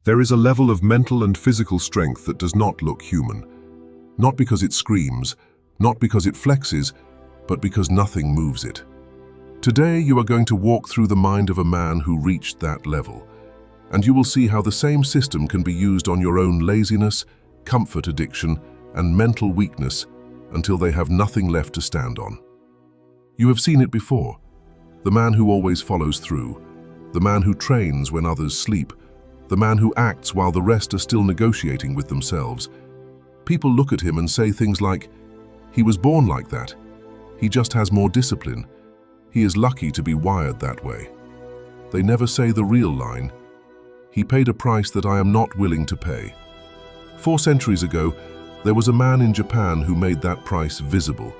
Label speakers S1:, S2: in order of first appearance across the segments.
S1: There is a level of mental and physical strength that does not look human. Not because it screams, not because it flexes, but because nothing moves it. Today, you are going to walk through the mind of a man who reached that level, and you will see how the same system can be used on your own laziness, comfort addiction, and mental weakness until they have nothing left to stand on. You have seen it before. The man who always follows through, the man who trains when others sleep, the man who acts while the rest are still negotiating with themselves. People look at him and say things like, "He was born like that. He just has more discipline. He is lucky to be wired that way." They never say the real line, "He paid a price that I am not willing to pay." 4 centuries ago, there was a man in Japan who made that price visible.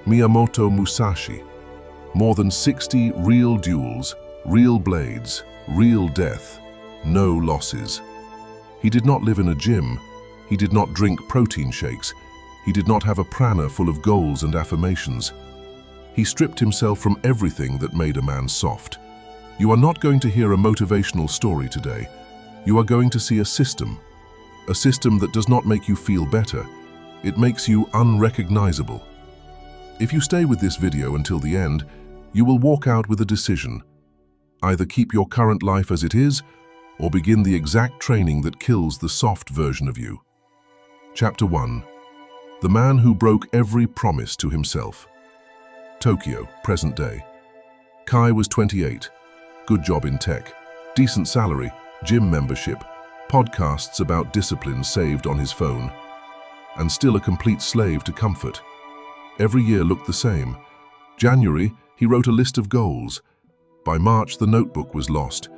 S1: Miyamoto Musashi. More than 60 real duels, real blades, real death, no losses. He did not live in a gym. He did not drink protein shakes. He did not have a prana full of goals and affirmations. He stripped himself from everything that made a man soft. You are not going to hear a motivational story today. You are going to see a system that does not make you feel better. It makes you unrecognizable. If you stay with this video until the end, you will walk out with a decision. Either keep your current life as it is, or begin the exact training that kills the soft version of you. Chapter 1. The man who broke every promise to himself. Tokyo, present day. Kai was 28. Good job in tech. Decent salary, gym membership, podcasts about discipline saved on his phone, and still a complete slave to comfort. Every year looked the same. January, he wrote a list of goals. By March, the notebook was lost.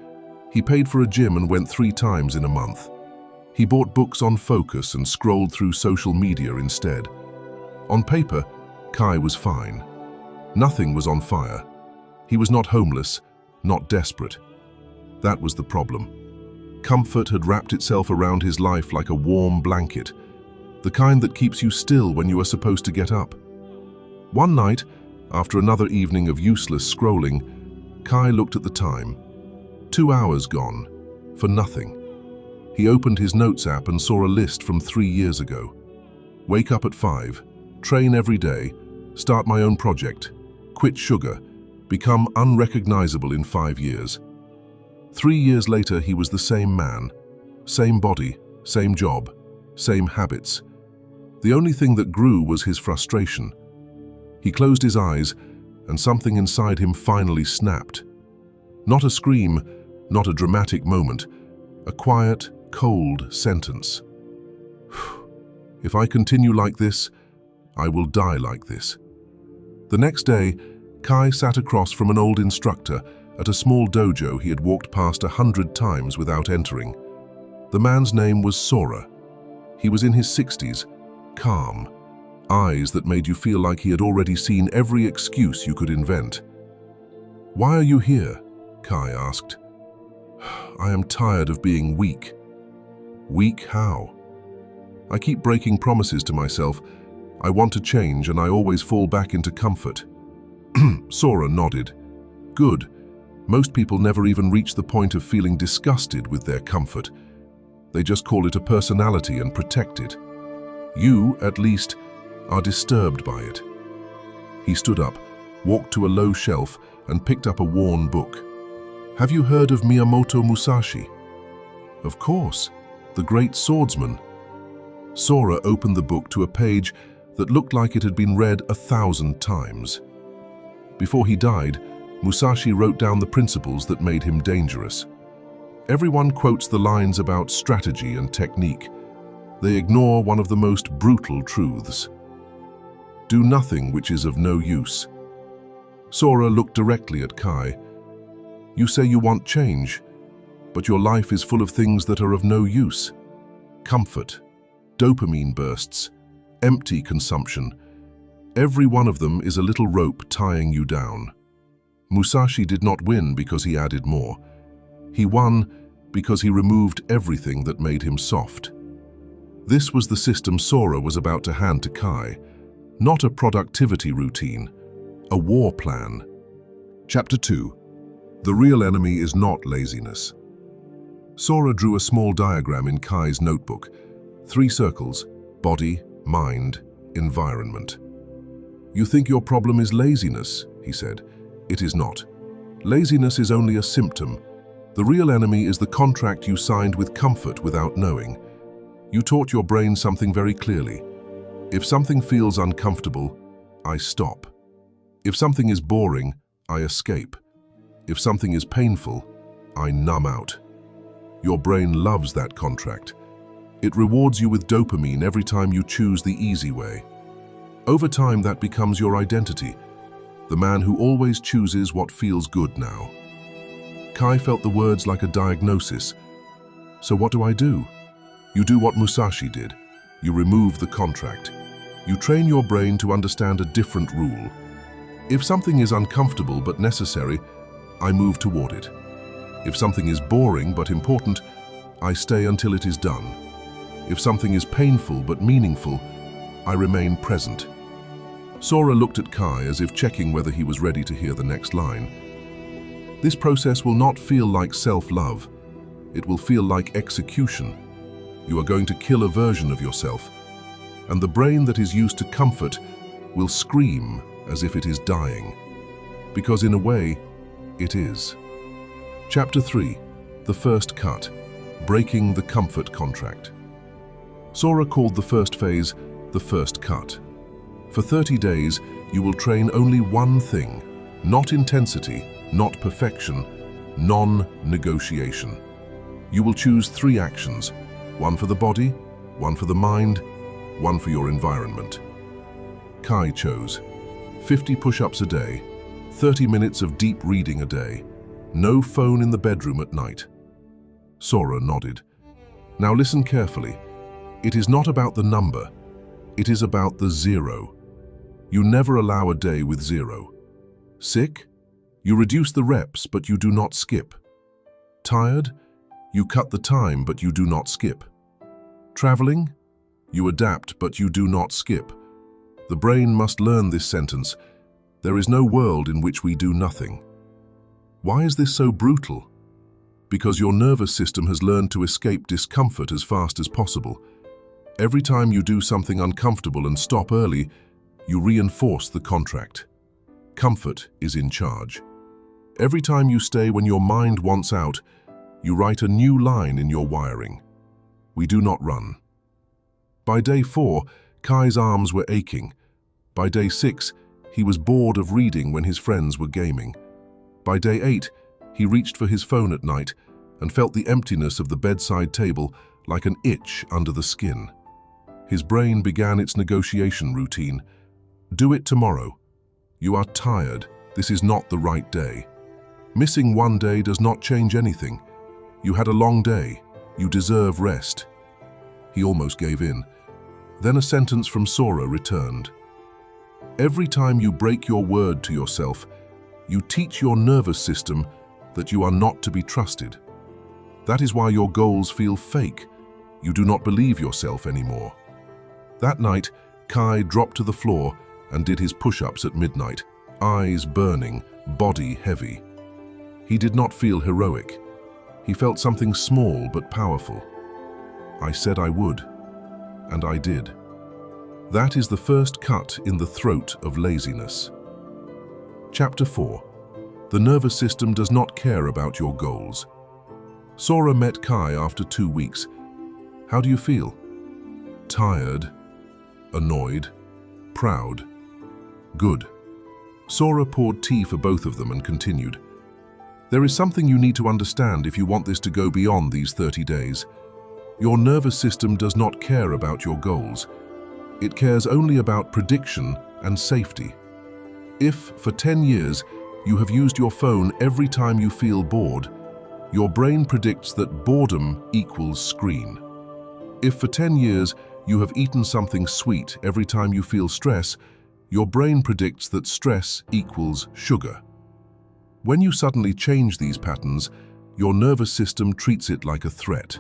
S1: He paid for a gym and went 3 times in a month. He bought books on focus and scrolled through social media instead. On paper, Kai was fine. Nothing was on fire. He was not homeless, not desperate. That was the problem. Comfort had wrapped itself around his life like a warm blanket, the kind that keeps you still when you are supposed to get up. One night, after another evening of useless scrolling, Kai looked at the time. 2 hours gone, for nothing. He opened his notes app and saw a list from 3 years ago. Wake up at 5, train every day, start my own project, quit sugar, become unrecognizable in 5 years. 3 years later, he was the same man, same body, same job, same habits. The only thing that grew was his frustration. He closed his eyes, and something inside him finally snapped. Not a scream, not a dramatic moment, a quiet, cold sentence. If I continue like this, I will die like this. The next day, Kai sat across from an old instructor at a small dojo he had walked past 100 times without entering. The man's name was Sora. He was in his 60s, calm, eyes that made you feel like he had already seen every excuse you could invent. "Why are you here?" Kai asked. "I am tired of being weak." "Weak how?" "I keep breaking promises to myself. I want to change and I always fall back into comfort." Sora nodded. "Good. Most people never even reach the point of feeling disgusted with their comfort. They just call it a personality and protect it. You, at least, are disturbed by it." He stood up, walked to a low shelf, and picked up a worn book. "Have you heard of Miyamoto Musashi?" "Of course, the great swordsman." Sora opened the book to a page that looked like it had been read 1,000 times. Before he died, Musashi wrote down the principles that made him dangerous. Everyone quotes the lines about strategy and technique. They ignore one of the most brutal truths. Do nothing which is of no use. Sora looked directly at Kai. "You say you want change, but your life is full of things that are of no use. Comfort, dopamine bursts, empty consumption. Every one of them is a little rope tying you down." Musashi did not win because he added more. He won because he removed everything that made him soft. This was the system Sora was about to hand to Kai, not a productivity routine, a war plan. Chapter 2. The real enemy is not laziness. Sora drew a small diagram in Kai's notebook. 3 circles: body, mind, environment. "You think your problem is laziness," he said. "It is not. Laziness is only a symptom. The real enemy is the contract you signed with comfort without knowing. You taught your brain something very clearly. If something feels uncomfortable, I stop. If something is boring, I escape. If something is painful, I numb out. Your brain loves that contract. It rewards you with dopamine every time you choose the easy way. Over time, that becomes your identity, the man who always chooses what feels good now." Kai felt the words like a diagnosis. "So what do I do?" "You do what Musashi did. You remove the contract. You train your brain to understand a different rule. If something is uncomfortable but necessary, I move toward it. If something is boring but important, I stay until it is done. If something is painful but meaningful, I remain present." Sora looked at Kai as if checking whether he was ready to hear the next line. "This process will not feel like self-love. It will feel like execution. You are going to kill a version of yourself, and the brain that is used to comfort will scream as if it is dying. Because in a way, it is." Chapter 3. The First Cut. Breaking the Comfort Contract. Sora called the first phase the first cut. For 30 days, you will train only one thing: not intensity, not perfection, non-negotiation. You will choose 3 actions: one for the body, one for the mind, one for your environment. Kai chose 50 push-ups a day, 30 minutes of deep reading a day, no phone in the bedroom at night. Sora nodded. "Now listen carefully. It is not about the number. It is about the 0. You never allow a day with 0. Sick? You reduce the reps, but you do not skip. Tired? You cut the time, but you do not skip. Traveling? You adapt, but you do not skip. The brain must learn this sentence. There is no world in which we do nothing." Why is this so brutal? Because your nervous system has learned to escape discomfort as fast as possible. Every time you do something uncomfortable and stop early, you reinforce the contract. Comfort is in charge. Every time you stay when your mind wants out, you write a new line in your wiring. We do not run. By day 4, Kai's arms were aching. By day 6, he was bored of reading when his friends were gaming. By day 8, he reached for his phone at night and felt the emptiness of the bedside table like an itch under the skin. His brain began its negotiation routine. Do it tomorrow. You are tired. This is not the right day. Missing one day does not change anything. You had a long day. You deserve rest. He almost gave in. Then a sentence from Sora returned. Every time you break your word to yourself, you teach your nervous system that you are not to be trusted. That is why your goals feel fake. You do not believe yourself anymore. That night, Kai dropped to the floor and did his push-ups at midnight, eyes burning, body heavy. He did not feel heroic. He felt something small but powerful. I said I would, and I did. That is the first cut in the throat of laziness. Chapter 4. The nervous system does not care about your goals. Sora met Kai after 2 weeks. How do you feel? Tired, annoyed, proud. Good. Sora poured tea for both of them and continued. There is something you need to understand if you want this to go beyond these 30 days. Your nervous system does not care about your goals. It cares only about prediction and safety. If, for 10 years, you have used your phone every time you feel bored, your brain predicts that boredom equals screen. If for 10 years you have eaten something sweet every time you feel stress, your brain predicts that stress equals sugar. When you suddenly change these patterns, your nervous system treats it like a threat.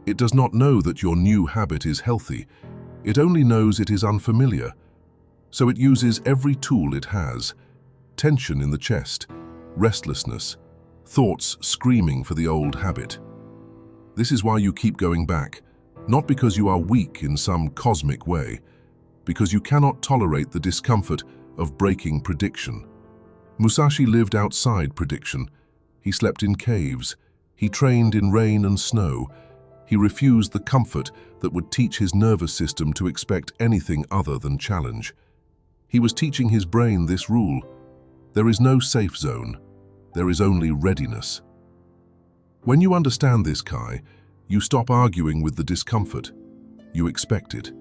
S1: It does not know that your new habit is healthy. It only knows it is unfamiliar. So it uses every tool it has: tension in the chest, restlessness, thoughts screaming for the old habit. This is why you keep going back, not because you are weak in some cosmic way, because you cannot tolerate the discomfort of breaking prediction. Musashi lived outside prediction. He slept in caves. He trained in rain and snow. He refused the comfort that would teach his nervous system to expect anything other than challenge. He was teaching his brain this rule: there is no safe zone. There is only readiness. When you understand this, Kai, you stop arguing with the discomfort. You expect it.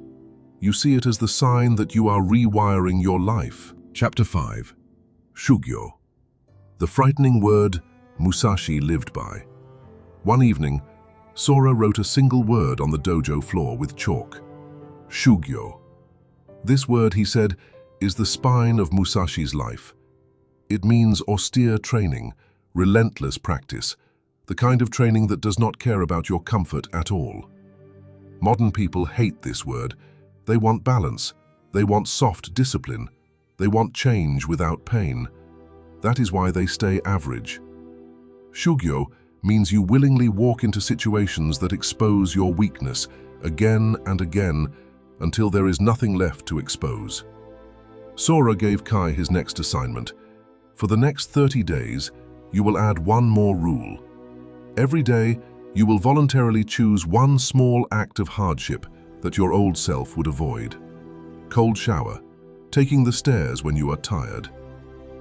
S1: You see it as the sign that you are rewiring your life. Chapter 5. Shug-yo. The frightening word Musashi lived by. One evening, Sora wrote a single word on the dojo floor with chalk. Shug-yo. This word, he said, is the spine of Musashi's life. It means austere training, relentless practice, the kind of training that does not care about your comfort at all. Modern people hate this word. They want balance. They want soft discipline. They want change without pain. That is why they stay average. Shug-yo means you willingly walk into situations that expose your weakness again and again until there is nothing left to expose. Sora gave Kai his next assignment. For the next 30 days, you will add one more rule. Every day, you will voluntarily choose one small act of hardship that your old self would avoid. Cold shower, taking the stairs when you are tired,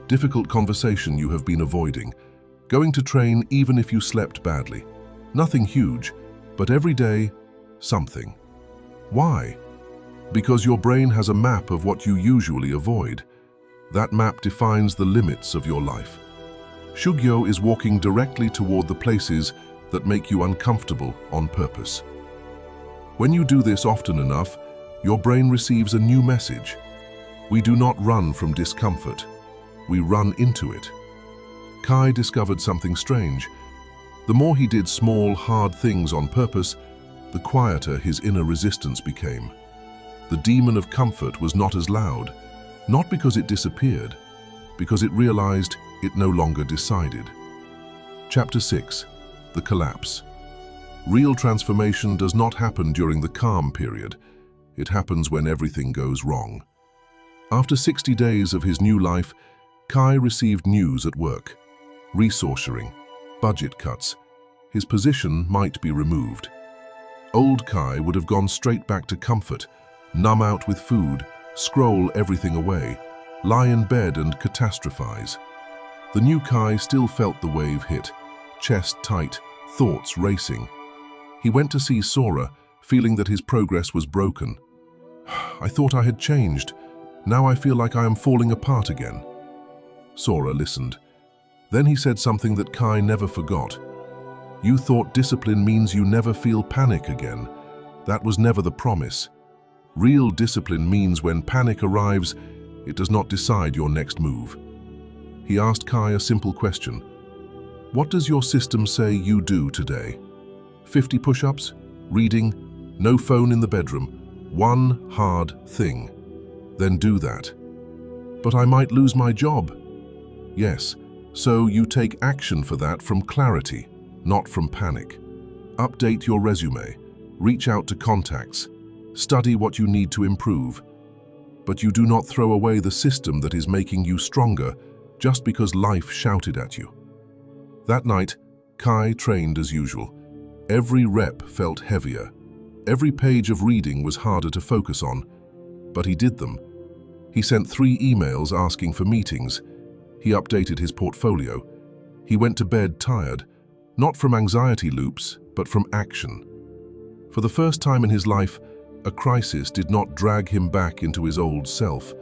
S1: difficult conversation you have been avoiding, going to train even if you slept badly. Nothing huge, but every day, something. Why? Because your brain has a map of what you usually avoid. That map defines the limits of your life. Shug-yo is walking directly toward the places that make you uncomfortable on purpose. When you do this often enough, your brain receives a new message. We do not run from discomfort. We run into it. Kai discovered something strange. The more he did small, hard things on purpose, the quieter his inner resistance became. The demon of comfort was not as loud, not because it disappeared, because it realized it no longer decided. Chapter 6. The Collapse. Real transformation does not happen during the calm period. It happens when everything goes wrong. After 60 days of his new life, Kai received news at work. Resource sharing, budget cuts. His position might be removed. Old Kai would have gone straight back to comfort, numb out with food, scroll everything away, lie in bed and catastrophize. The new Kai still felt the wave hit, chest tight, thoughts racing. He went to see Sora, feeling that his progress was broken. I thought I had changed. Now I feel like I am falling apart again. Sora listened. Then he said something that Kai never forgot. You thought discipline means you never feel panic again. That was never the promise. Real discipline means when panic arrives, it does not decide your next move. He asked Kai a simple question. What does your system say you do today? 50 push-ups? Reading? No phone in the bedroom? One hard thing. Then do that. But I might lose my job. Yes, so you take action for that from clarity, not from panic. Update your resume. Reach out to contacts. Study what you need to improve. But you do not throw away the system that is making you stronger just because life shouted at you. That night, Kai trained as usual. Every rep felt heavier. Every page of reading was harder to focus on, but he did them. He sent 3 emails asking for meetings. He updated his portfolio. He went to bed tired, not from anxiety loops, but from action. For the first time in his life, a crisis did not drag him back into his old self.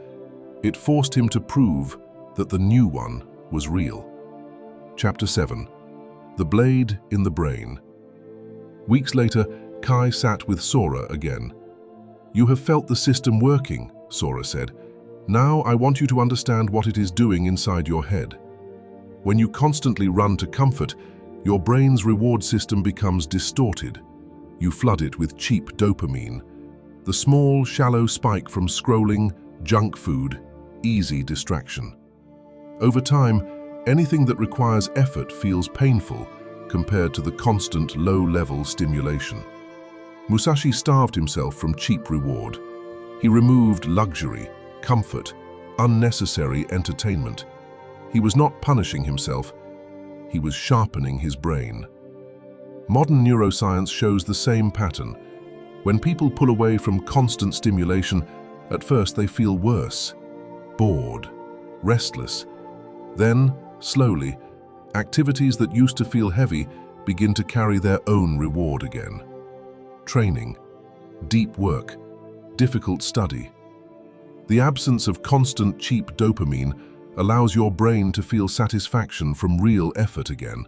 S1: It forced him to prove that the new one was real. Chapter 7. The Blade in the Brain. Weeks later, Kai sat with Sora again. You have felt the system working, Sora said. Now I want you to understand what it is doing inside your head. When you constantly run to comfort, your brain's reward system becomes distorted. You flood it with cheap dopamine, the small, shallow spike from scrolling, junk food, easy distraction. Over time, anything that requires effort feels painful, compared to the constant low-level stimulation. Musashi starved himself from cheap reward. He removed luxury, comfort, unnecessary entertainment. He was not punishing himself, he was sharpening his brain. Modern neuroscience shows the same pattern. When people pull away from constant stimulation, at first they feel worse, bored, restless. Then, slowly, activities that used to feel heavy begin to carry their own reward again. Training, deep work, difficult study. The absence of constant cheap dopamine allows your brain to feel satisfaction from real effort again.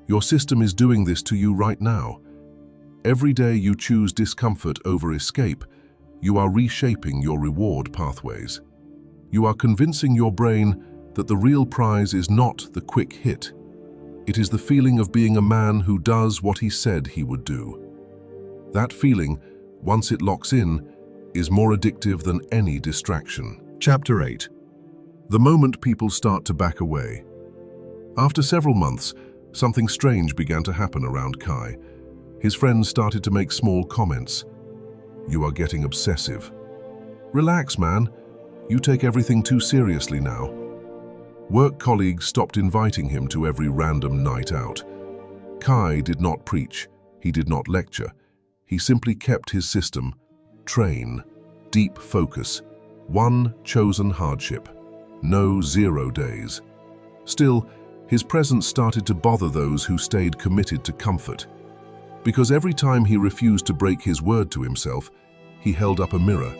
S1: Your system is doing this to you right now. Every day you choose discomfort over escape, you are reshaping your reward pathways. You are convincing your brain that the real prize is not the quick hit. It is the feeling of being a man who does what he said he would do. That feeling, once it locks in, is more addictive than any distraction. Chapter 8. The moment people start to back away. After several months, something strange began to happen around Kai. His friends started to make small comments. "You are getting obsessive." "Relax, man. You take everything too seriously now." Work colleagues stopped inviting him to every random night out. Kai did not preach, he did not lecture. He simply kept his system: train, deep focus, one chosen hardship, no 0 days. Still, his presence started to bother those who stayed committed to comfort. Because every time he refused to break his word to himself, he held up a mirror.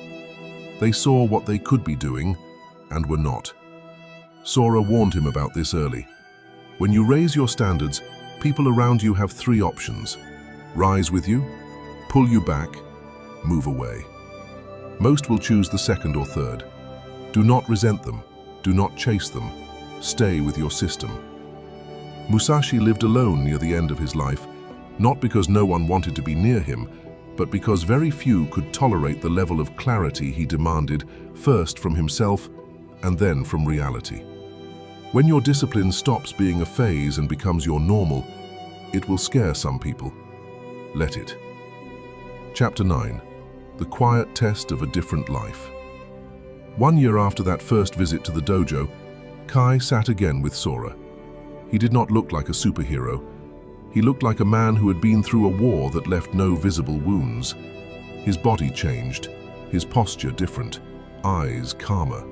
S1: They saw what they could be doing and were not. Sora warned him about this early. When you raise your standards, people around you have 3 options: rise with you, pull you back, move away. Most will choose the second or third. Do not resent them, do not chase them, stay with your system. Musashi lived alone near the end of his life, not because no one wanted to be near him, but because very few could tolerate the level of clarity he demanded, first from himself and then from reality. When your discipline stops being a phase and becomes your normal, it will scare some people. Let it. Chapter 9. The quiet test of a different life. 1 year after that first visit to the dojo, Kai sat again with Sora. He did not look like a superhero. He looked like a man who had been through a war that left no visible wounds. His body changed, his posture different, eyes calmer.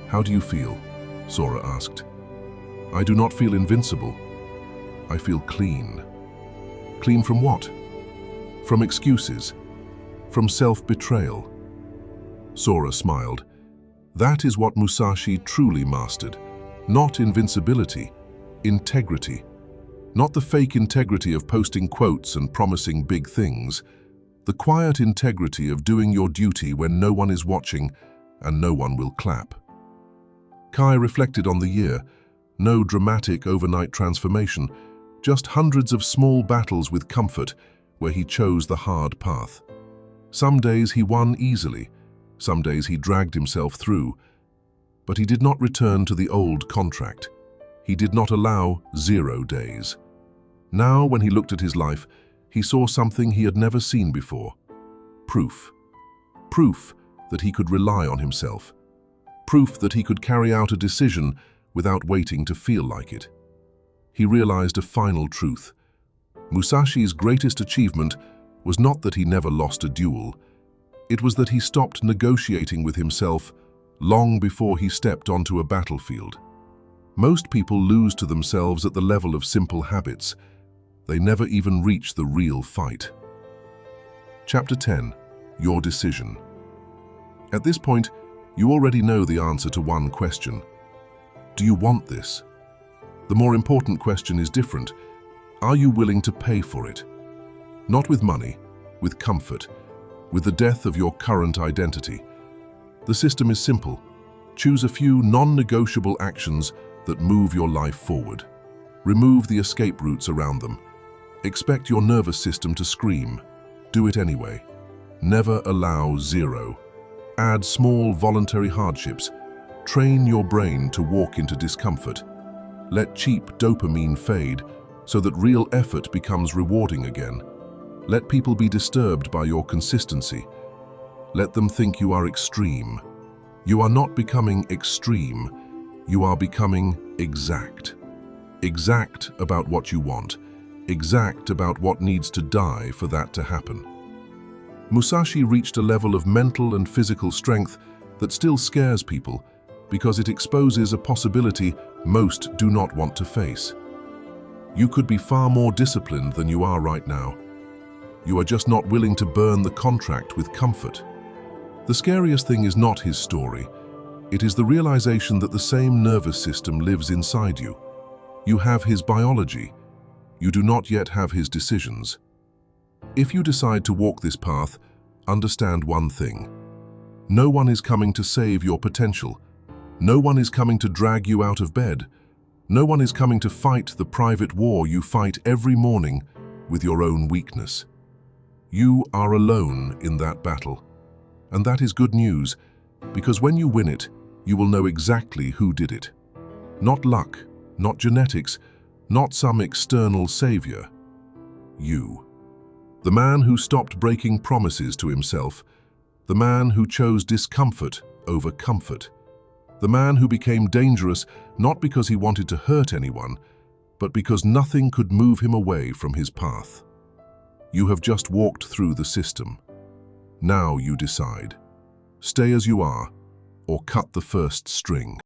S1: "How do you feel?" Sora asked. "I do not feel invincible. I feel clean." Clean from what? From excuses, from self-betrayal. Sora smiled. That is what Musashi truly mastered. Not invincibility, integrity. Not the fake integrity of posting quotes and promising big things. The quiet integrity of doing your duty when no one is watching and no one will clap. Kai reflected on the year. No dramatic overnight transformation, just hundreds of small battles with comfort where he chose the hard path. Some days he won easily, some days he dragged himself through, but he did not return to the old contract. He did not allow 0 days. Now, when he looked at his life, he saw something he had never seen before. Proof. Proof that he could rely on himself. Proof that he could carry out a decision without waiting to feel like it. He realized a final truth. Musashi's greatest achievement was not that he never lost a duel. It was that he stopped negotiating with himself long before he stepped onto a battlefield. Most people lose to themselves at the level of simple habits. They never even reach the real fight. Chapter 10. Your decision. At this point, you already know the answer to one question. Do you want this? The more important question is different. Are you willing to pay for it? Not with money, with comfort, with the death of your current identity. The system is simple. Choose a few non-negotiable actions that move your life forward. Remove the escape routes around them. Expect your nervous system to scream. Do it anyway. Never allow 0. Add small voluntary hardships. Train your brain to walk into discomfort. Let cheap dopamine fade so that real effort becomes rewarding again. Let people be disturbed by your consistency. Let them think you are extreme. You are not becoming extreme. You are becoming exact. Exact about what you want. Exact about what needs to die for that to happen. Musashi reached a level of mental and physical strength that still scares people because it exposes a possibility most do not want to face. You could be far more disciplined than you are right now. You are just not willing to burn the contract with comfort. The scariest thing is not his story. It is the realization that the same nervous system lives inside you. You have his biology. You do not yet have his decisions. If you decide to walk this path, understand one thing. No one is coming to save your potential. No one is coming to drag you out of bed. No one is coming to fight the private war you fight every morning with your own weakness. You are alone in that battle. And that is good news, because when you win it, you will know exactly who did it. Not luck, not genetics, not some external savior. You. The man who stopped breaking promises to himself. The man who chose discomfort over comfort. The man who became dangerous not because he wanted to hurt anyone, but because nothing could move him away from his path. You have just walked through the system. Now you decide. Stay as you are, or cut the first string.